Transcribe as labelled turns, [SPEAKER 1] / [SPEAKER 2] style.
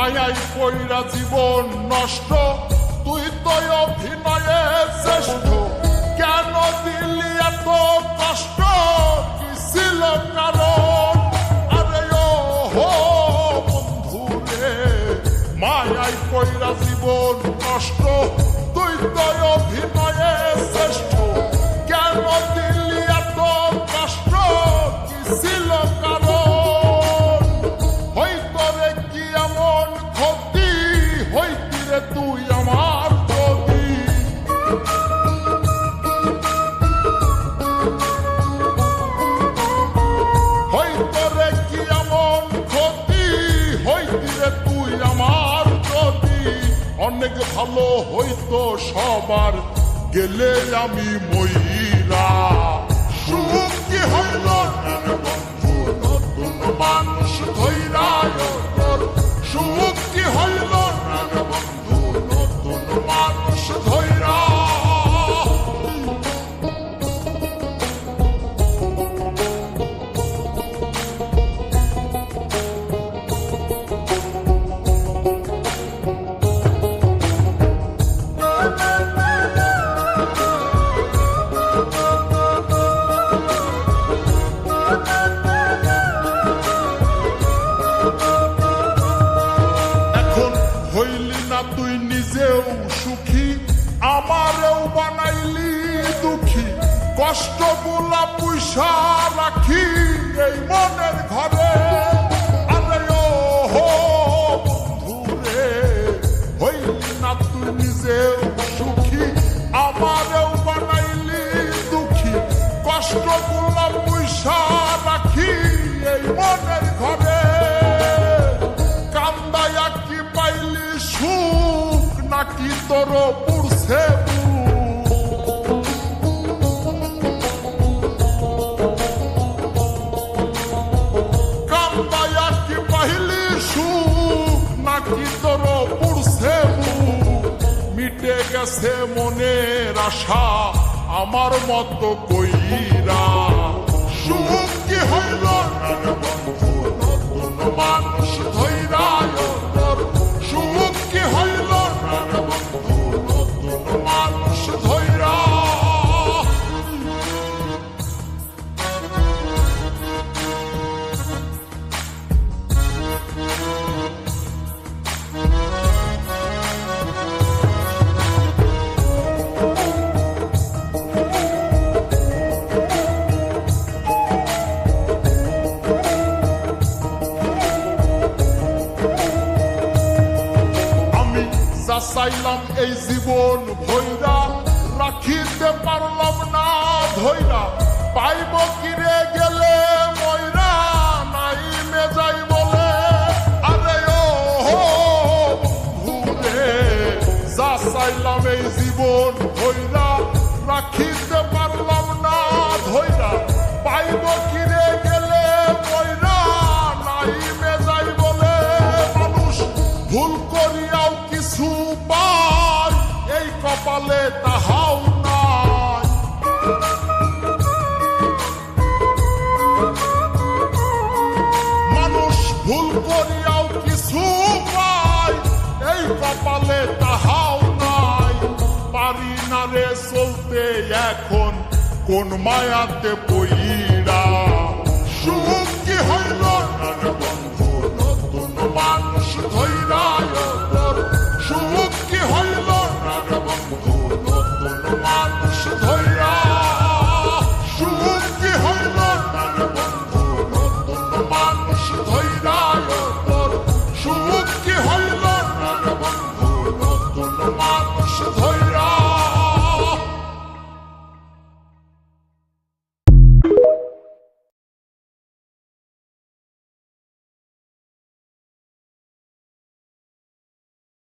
[SPEAKER 1] মায়াই পইরা জীবন নষ্ট, তুই তো অভিনয়ে শ্রেষ্ঠ। কেন দিলি এত কষ্ট, কি ছিল কারণ? আরে ও হো বন্ধু রে, মায়াই পইরা জীবন নষ্ট, তুই তো অভিনয়ে শ্রেষ্ঠ। কেন দিলি এত কষ্ট, কি ছিল কারণ? হইতো রে কি এমন ক্ষতি, হইতি রে তুই আমার যদি। হইতো রে কি এমন ক্ষতি, হইতি রে তুই আমার যদি। অনেক ভালো হইতো সবার, গেলে আমি মইরা। সুখ কি হইল বন্ধু নতুন মানুষ ধইরা তোর? সুখ কি হইল বন্ধু নতুন মানুষ ধইরা? হইলি না তুই নিজেও সুখী, আমারেও বানাইলি দুঃখী। কষ্টগুলা পুইসা রাখি এই মনের ঘরে। আরে ও হো বন্ধু রে, হইলি না তুই নিজেও সুখী, আমারেও বানাইলি দুঃখী। কষ্টগুলা পুইসা রাখি এই মনের ঘরে। কান্দায়া কি পাইলি সুখ, নাকি তোর পুরছে কান্দায়া কি পাইলি সুখ, নাকি তোর পুরছে মিটে গেছে মনের আশা আমার মতো কইরা। সুখ কি হইল বন্ধু নতুন মানুষ ধইরা তোর? সুখ কি হইল বন্ধু নতুন মানুষ ধইরা? চাইলাম এই জীবন ভৈরা, রাখিতে পারলাম না ধৈরা। পাইব কিরে গেলে ময়রা, নাই মে যাই বলে। আরে ও হো বন্ধু রে, যা চাইলাম এই জীবন ভৈরা, রাখিতে পারলাম না ধৈরা। পাইব কিরে গেলে ময়রা, নাই মে যাই বলে। মানুষ ভুল করিয়াও কিছু পায়, এই কপালে তাহাও নাই। মানুষ ভুল করিয়াও কিছু পায়, এই কপালে তাহাও নাই। পারি না রে চলতে এখন কোন মায়াতে পইরা।